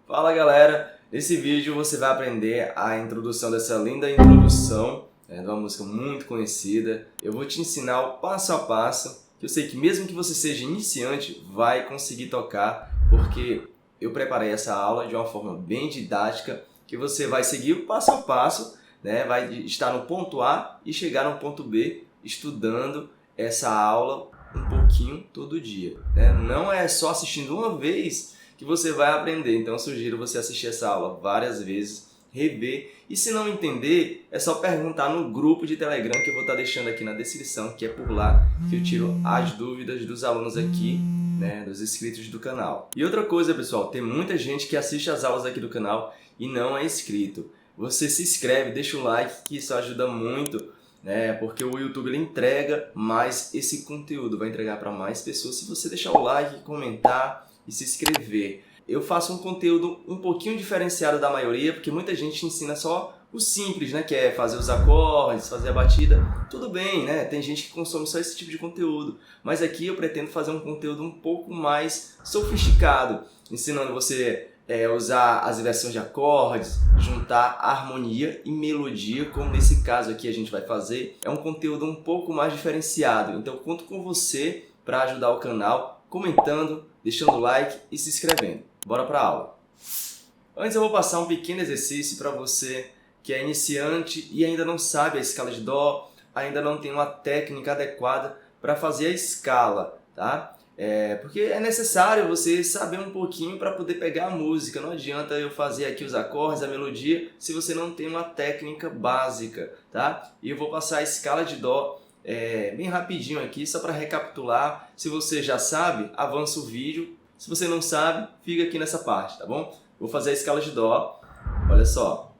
Fala galera, nesse vídeo você vai aprender a introdução dessa linda introdução de uma música muito conhecida. Eu vou te ensinar o passo a passo, que eu sei que mesmo que você seja iniciante, vai conseguir tocar, porque eu preparei essa aula de uma forma bem didática, que você vai seguir o passo a passo, né? Vai estar no ponto A e chegar no ponto B estudando essa aula um pouquinho todo dia, né? Não é só assistindo uma vez que você vai aprender, então eu sugiro você assistir essa aula várias vezes, rever, e se não entender, é só perguntar no grupo de Telegram que eu vou estar deixando aqui na descrição, que é por lá que eu tiro as dúvidas dos alunos aqui, né, dos inscritos do canal. E outra coisa, pessoal, tem muita gente que assiste as aulas aqui do canal e não é inscrito. Você se inscreve, deixa o like, que isso ajuda muito, né, porque o YouTube ele entrega mais esse conteúdo, vai entregar para mais pessoas se você deixar o like, comentar e se inscrever. Eu faço um conteúdo um pouquinho diferenciado da maioria, porque muita gente ensina só o simples, né? Que é fazer os acordes, fazer a batida. Tudo bem, né? Tem gente que consome só esse tipo de conteúdo. Mas aqui eu pretendo fazer um conteúdo um pouco mais sofisticado, ensinando você a usar as inversões de acordes, juntar harmonia e melodia, como nesse caso aqui a gente vai fazer. É um conteúdo um pouco mais diferenciado. Então eu conto com você para ajudar o canal, comentando, deixando o like e se inscrevendo. Bora para a aula! Antes eu vou passar um pequeno exercício para você que é iniciante e ainda não sabe a escala de Dó, ainda não tem uma técnica adequada para fazer a escala, tá? Porque é necessário você saber um pouquinho para poder pegar a música. Não adianta eu fazer aqui os acordes, a melodia, se você não tem uma técnica básica, tá? E eu vou passar a escala de Dó bem rapidinho aqui, só para recapitular. Se você já sabe, avança o vídeo. Se você não sabe, fica aqui nessa parte, tá bom? Vou fazer a escala de Dó. Olha só.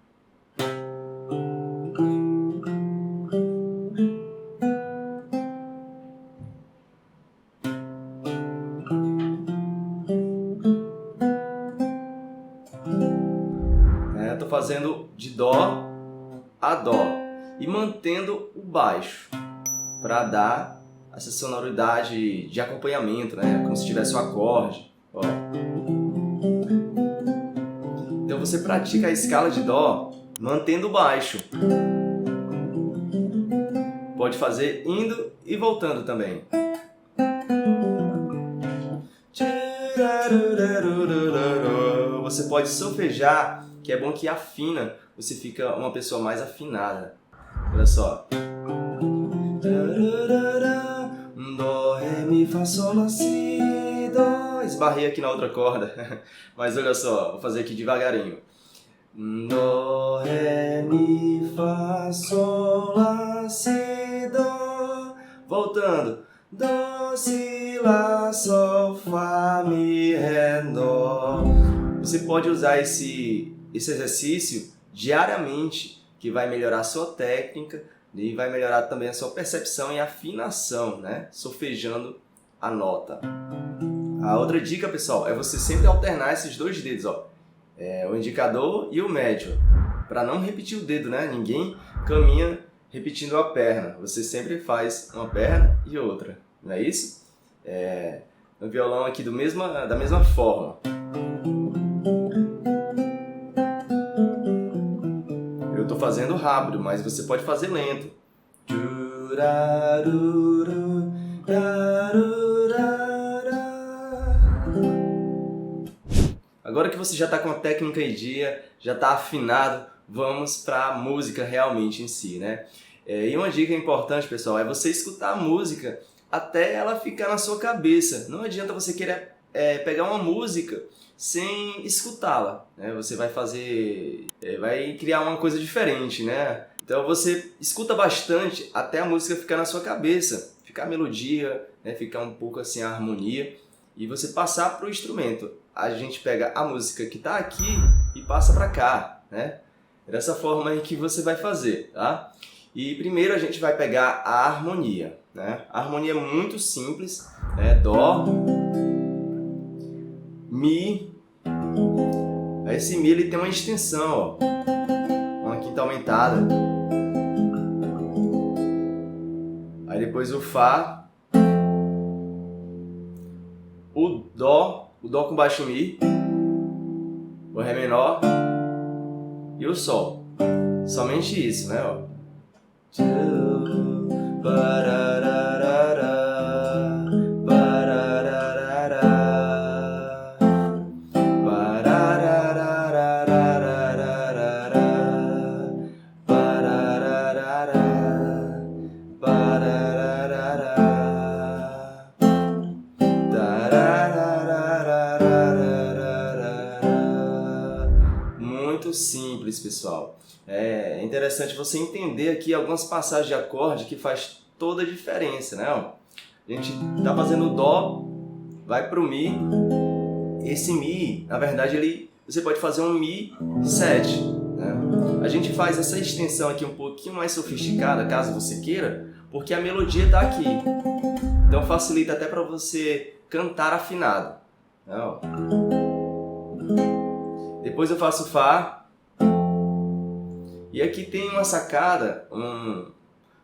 Estou fazendo de Dó a Dó e mantendo o baixo para dar essa sonoridade de acompanhamento, né? Como se tivesse um acorde. Ó. Então você pratica a escala de Dó mantendo o baixo. Pode fazer indo e voltando também. Você pode solfejar, que é bom que afina, você fica uma pessoa mais afinada. Olha só. Dó, ré, mi, fá, sol, lá, si, dó. Esbarrei aqui na outra corda, mas olha só, vou fazer aqui devagarinho. Dó, ré, mi, fá, sol, lá, si, dó. Voltando. Dó, si, lá, sol, fá, mi, ré, dó. Você pode usar esse exercício diariamente, que vai melhorar a sua técnica e vai melhorar também a sua percepção e afinação, né? Solfejando a nota. A outra dica, pessoal, é você sempre alternar esses dois dedos, ó. O indicador e o médio, para não repetir o dedo, né? Ninguém caminha repetindo a perna. Você sempre faz uma perna e outra, não é isso? No violão aqui da mesma forma. Eu estou fazendo rápido, mas você pode fazer lento. Agora que você já está com a técnica em dia, já está afinado, vamos para a música realmente em si, né? E uma dica importante, pessoal, é você escutar a música até ela ficar na sua cabeça. Não adianta você querer pegar uma música sem escutá-la, né? Você vai vai criar uma coisa diferente, né? Então você escuta bastante até a música ficar na sua cabeça, ficar a melodia, né? Ficar um pouco assim a harmonia e você passar para o instrumento. A gente pega a música que está aqui e passa para cá, né? É dessa forma aí que você vai fazer, tá? E primeiro a gente vai pegar a harmonia, né? A harmonia é muito simples, né? Dó, Mi. Esse Mi ele tem uma extensão, ó. Uma quinta quinta aumentada. Aí depois o Fá, o Dó com baixo Mi, o Ré menor e o Sol. Somente isso, né? Ó. Muito simples, pessoal. É interessante você entender aqui algumas passagens de acorde que faz toda a diferença, né? Ó, a gente tá fazendo Dó, vai pro Mi. Esse Mi, na verdade, você pode fazer um Mi 7, né? A gente faz essa extensão aqui um pouquinho mais sofisticada, caso você queira, porque a melodia está aqui. Então facilita até para você cantar afinado, né? Ó. Depois eu faço Fá. E aqui tem uma sacada, um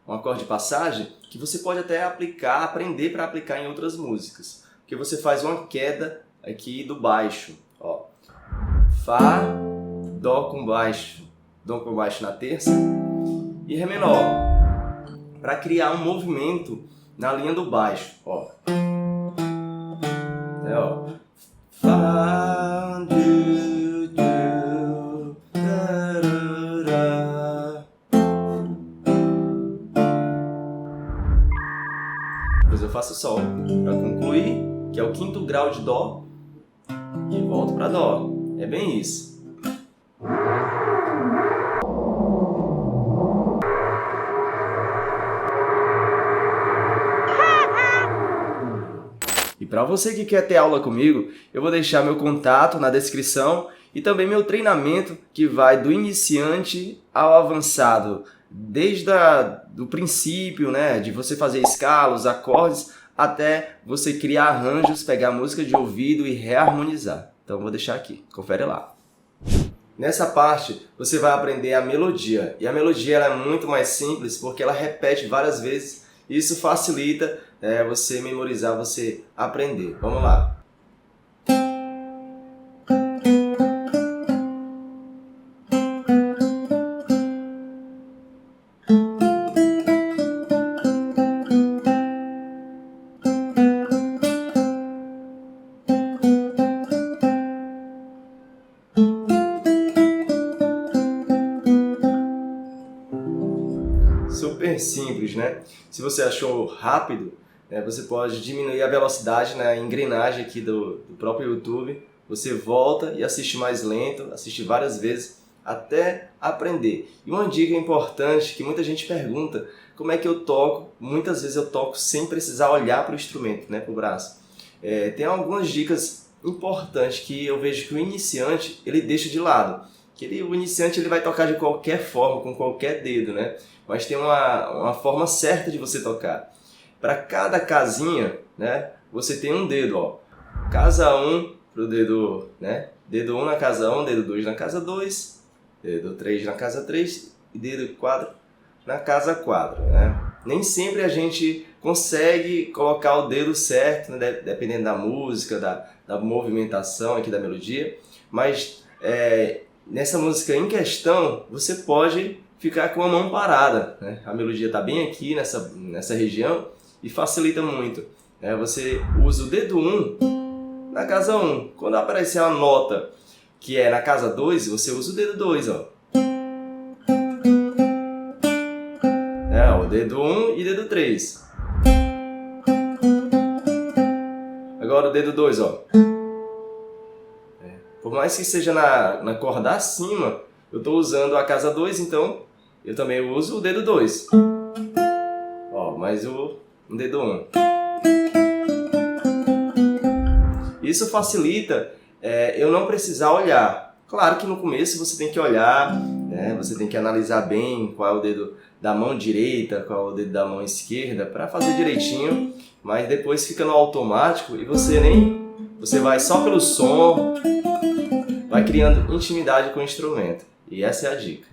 acorde de passagem, que você pode até aprender para aplicar em outras músicas. Porque você faz uma queda aqui do baixo. Ó. Fá, Dó com baixo na terça e Ré menor. Para criar um movimento na linha do baixo. Ó. É, ó. Fá, depois eu faço Sol para concluir, que é o quinto grau de Dó, e volto para Dó. É bem isso. E para você que quer ter aula comigo, eu vou deixar meu contato na descrição e também meu treinamento que vai do iniciante ao avançado, desde do princípio, né, de você fazer escalas, acordes, até você criar arranjos, pegar música de ouvido e reharmonizar. Então eu vou deixar aqui, confere lá. Nessa parte você vai aprender a melodia, e a melodia ela é muito mais simples porque ela repete várias vezes, e isso facilita você memorizar, você aprender. Vamos lá. Super simples, né? Se você achou rápido, você pode diminuir a velocidade na engrenagem aqui do próprio YouTube. Você volta e assiste mais lento, assiste várias vezes até aprender. E uma dica importante que muita gente pergunta, como é que eu toco? Muitas vezes eu toco sem precisar olhar para o instrumento, né, para o braço. Tem algumas dicas importantes que eu vejo que o iniciante ele deixa de lado. O iniciante ele vai tocar de qualquer forma, com qualquer dedo, né? Mas tem uma forma certa de você tocar. Para cada casinha, né, você tem um dedo, ó. Casa 1 pro dedo, né? Dedo 1 na casa 1, dedo 2 na casa 2, dedo 3 na casa 3 e dedo 4 na casa 4, né? Nem sempre a gente consegue colocar o dedo certo, né, dependendo da música, da movimentação aqui da melodia, mas nessa música em questão, você pode ficar com a mão parada, né? A melodia está bem aqui nessa região e facilita muito. Você usa o dedo 1 na casa 1. Quando aparecer a nota que é na casa 2, você usa o dedo 2, ó. O dedo 1 e dedo 3. Agora o dedo 2, ó. Por mais que seja na corda acima, eu estou usando a casa 2, então eu também uso o dedo 2. Ó, mais o dedo 1. Isso facilita eu não precisar olhar. Claro que no começo você tem que olhar, né? Você tem que analisar bem qual é o dedo da mão direita, qual é o dedo da mão esquerda, para fazer direitinho, mas depois fica no automático e você vai só pelo som, vai criando intimidade com o instrumento. E essa é a dica.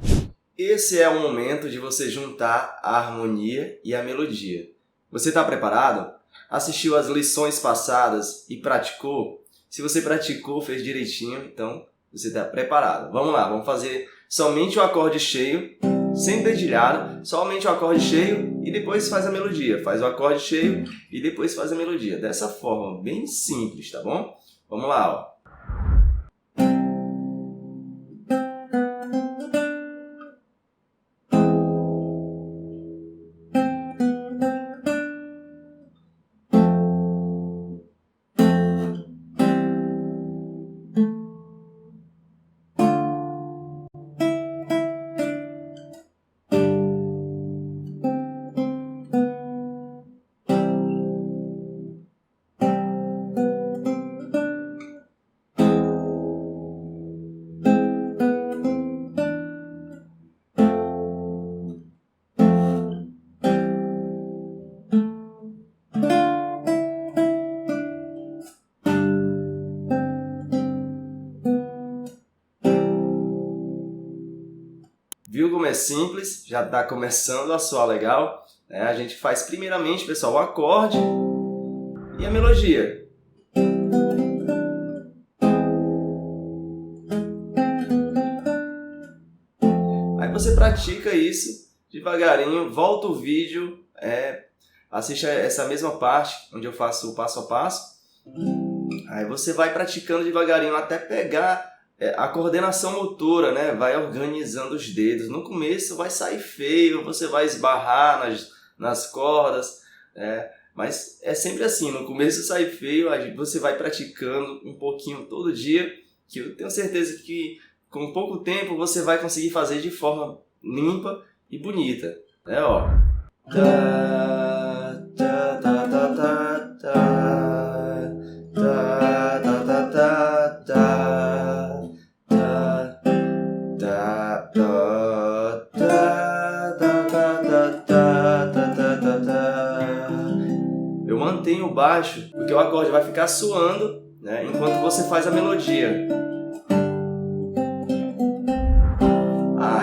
esse é o momento de você juntar a harmonia e a melodia. Você está preparado? Assistiu às lições passadas e praticou? Se você praticou, fez direitinho, então você está preparado. Vamos lá, vamos fazer somente o acorde cheio, sem dedilhado, somente o acorde cheio e depois faz a melodia. Faz o acorde cheio e depois faz a melodia. Dessa forma, bem simples, tá bom? Vamos lá, ó. Viu como é simples? Já está começando a soar legal. A gente faz primeiramente, pessoal, o acorde e a melodia. Aí você pratica isso devagarinho, volta o vídeo, assiste essa mesma parte onde eu faço o passo a passo. Aí você vai praticando devagarinho até pegar a coordenação motora, né? Vai organizando os dedos. No começo vai sair feio, você vai esbarrar nas cordas, mas é sempre assim, no começo sai feio, aí você vai praticando um pouquinho todo dia, que eu tenho certeza que com pouco tempo você vai conseguir fazer de forma limpa e bonita. Ó. Tá, tá, tá, tá, tá, tá, tá, tá, tá, tá, tá. Eu mantenho o baixo porque o acorde vai ficar soando, né, enquanto você faz a melodia.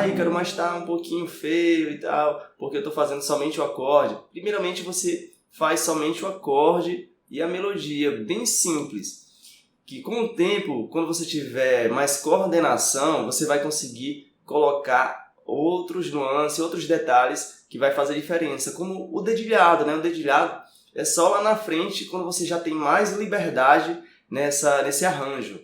Ícaro, mas tá um pouquinho feio e tal, porque eu estou fazendo somente o acorde. Primeiramente você faz somente o acorde e a melodia, bem simples. Que com o tempo, quando você tiver mais coordenação, você vai conseguir colocar outros nuances, outros detalhes que vai fazer diferença, como o dedilhado, né? O dedilhado é só lá na frente, quando você já tem mais liberdade nesse arranjo.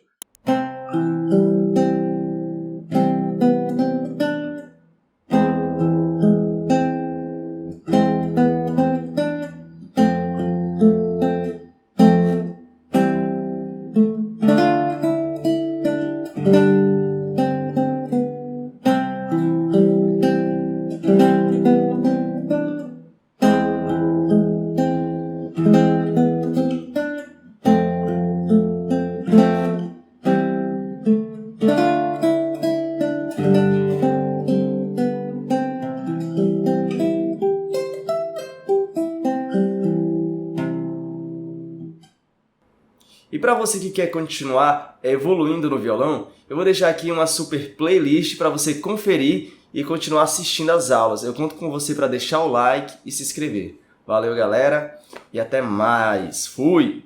E para você que quer continuar evoluindo no violão, eu vou deixar aqui uma super playlist para você conferir e continuar assistindo às aulas. Eu conto com você para deixar o like e se inscrever. Valeu, galera, e até mais. Fui!